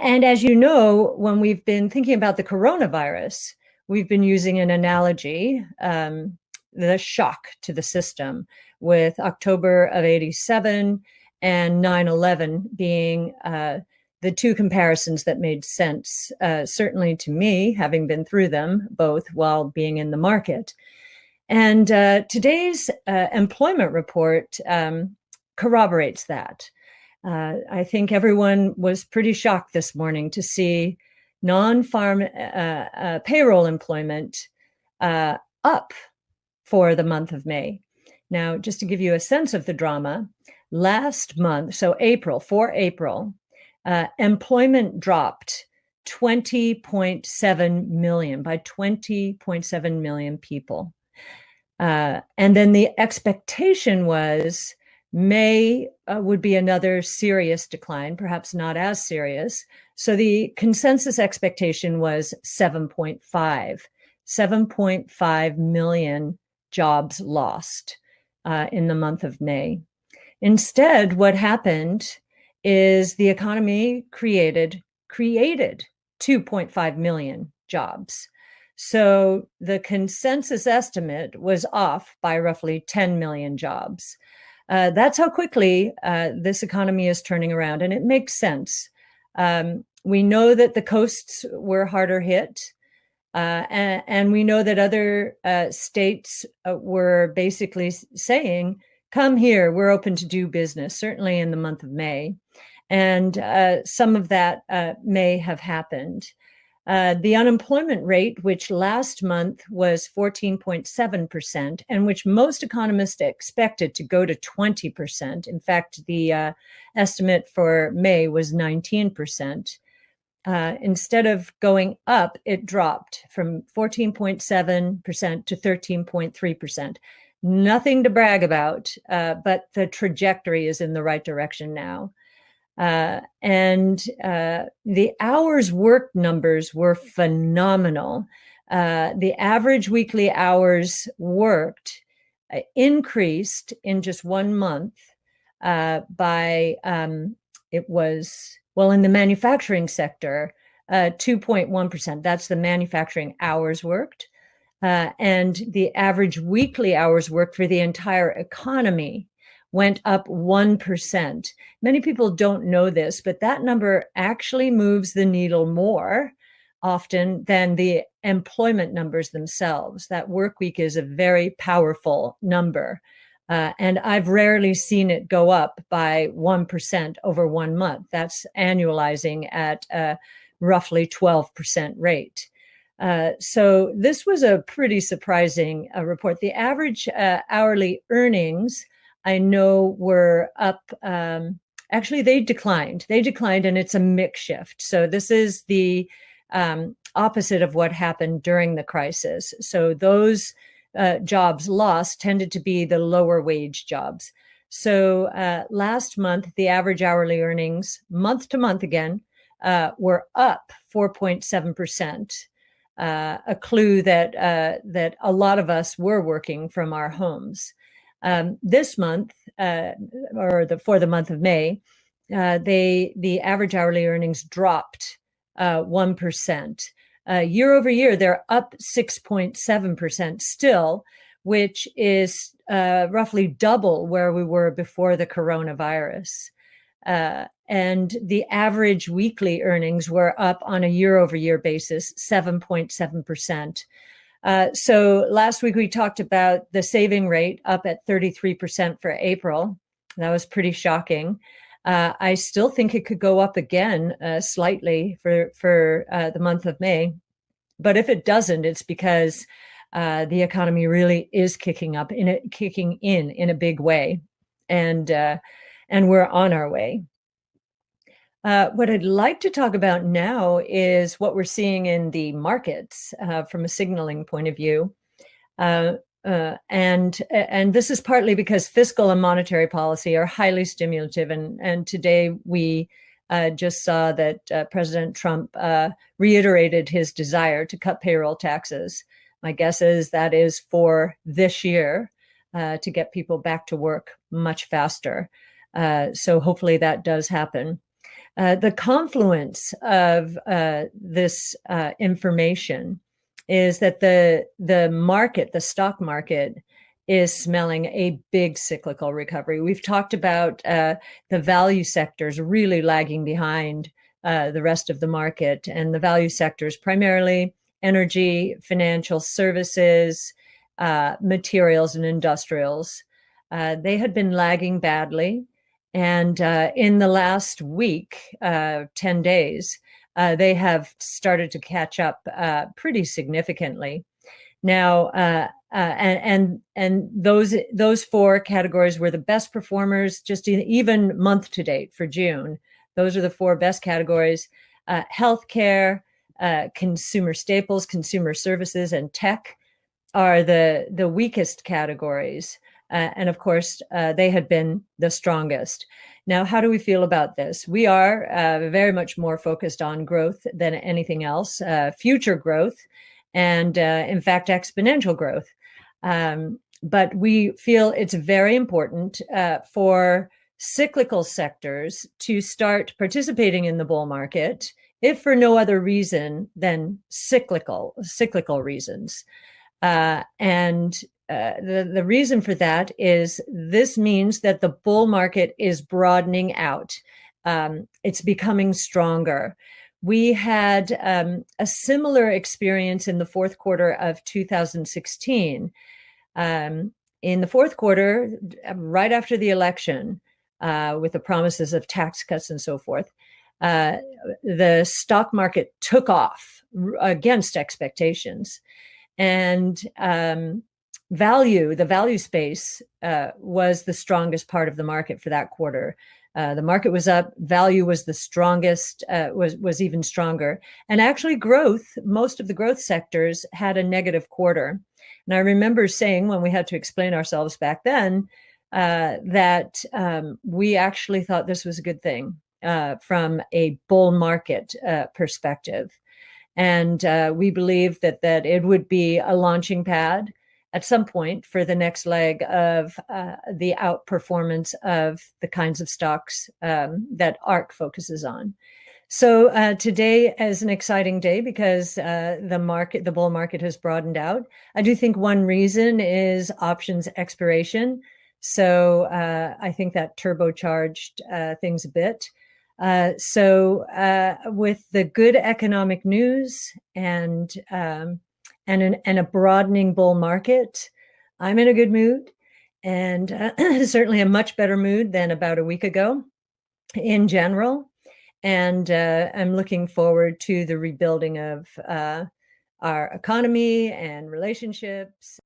And as you know, when we've been thinking about the coronavirus, we've been using an analogy, the shock to the system, with October of 87 and 9/11 being the two comparisons that made sense, certainly to me, having been through them both while being in the market. And today's employment report corroborates that. I think everyone was pretty shocked this morning to see non-farm payroll employment up for the month of May. Now, just to give you a sense of the drama, last month, so April, employment dropped 20.7 million, by 20.7 million people. And then the expectation was May would be another serious decline, perhaps not as serious. So the consensus expectation was 7.5 million jobs lost in the month of May. Instead, what happened is the economy created 2.5 million jobs. So the consensus estimate was off by roughly 10 million jobs. That's how quickly this economy is turning around, and it makes sense. We know that the coasts were harder hit, and we know that other states were basically saying, come here, we're open to do business, certainly in the month of May. And some of that may have happened. The unemployment rate, which last month was 14.7%, and which most economists expected to go to 20%. In fact, the estimate for May was 19%. Instead of going up, it dropped from 14.7% to 13.3%. Nothing to brag about, but the trajectory is in the right direction now. And the hours worked numbers were phenomenal. The average weekly hours worked increased in just 1 month by, it was, well, in the manufacturing sector, 2.1%. That's the manufacturing hours worked. And the average weekly hours worked for the entire economy went up 1%. Many people don't know this, but that number actually moves the needle more often than the employment numbers themselves. That work week is a very powerful number. And I've rarely seen it go up by 1% over 1 month. That's annualizing at a roughly 12% rate. So this was a pretty surprising report. The average hourly earnings, I know, were up. Actually, they declined. And it's a mix shift. So this is the opposite of what happened during the crisis. So those jobs lost tended to be the lower wage jobs. So last month, the average hourly earnings, month to month again, were up 4.7%. A clue that a lot of us were working from our homes. This month, for the month of May, the average hourly earnings dropped 1%. Year over year, they're up 6.7% still, which is roughly double where we were before the coronavirus. And the average weekly earnings were up on a year over year basis, 7.7%. So last week we talked about the saving rate up at 33% for April. That was pretty shocking. I still think it could go up again slightly for the month of May. But if it doesn't, it's because the economy really is kicking in a big way. And we're on our way. What I'd like to talk about now is what we're seeing in the markets from a signaling point of view. And this is partly because fiscal and monetary policy are highly stimulative. And today we just saw that President Trump reiterated his desire to cut payroll taxes. My guess is that is for this year to get people back to work much faster. So hopefully that does happen. The confluence of this information is that the market, the stock market, is smelling a big cyclical recovery. We've talked about the value sectors really lagging behind the rest of the market, and the value sectors primarily energy, financial services, materials, and industrials. They had been lagging badly. And in the last week, 10 days, they have started to catch up pretty significantly. Now, and those four categories were the best performers just even month to date for June. Those are the four best categories: healthcare, consumer staples, consumer services, and tech are the weakest categories. And of course, they had been the strongest. Now, how do we feel about this? We are very much more focused on growth than anything else, future growth, and in fact, exponential growth. But we feel it's very important for cyclical sectors to start participating in the bull market, if for no other reason than cyclical reasons. And the reason for that is this means that the bull market is broadening out. It's becoming stronger. We had a similar experience in the fourth quarter of 2016. In the fourth quarter, right after the election, with the promises of tax cuts and so forth, the stock market took off against expectations. And the value space was the strongest part of the market for that quarter. The market was up, value was the strongest, was even stronger. And actually growth, most of the growth sectors had a negative quarter. And I remember saying when we had to explain ourselves back then, that we actually thought this was a good thing from a bull market perspective. And we believe that it would be a launching pad at some point for the next leg of the outperformance of the kinds of stocks that ARK focuses on. So today is an exciting day because the bull market has broadened out. I do think one reason is options expiration. So I think that turbocharged things a bit. So with the good economic news and a broadening bull market, I'm in a good mood, and certainly a much better mood than about a week ago in general. And I'm looking forward to the rebuilding of our economy and relationships.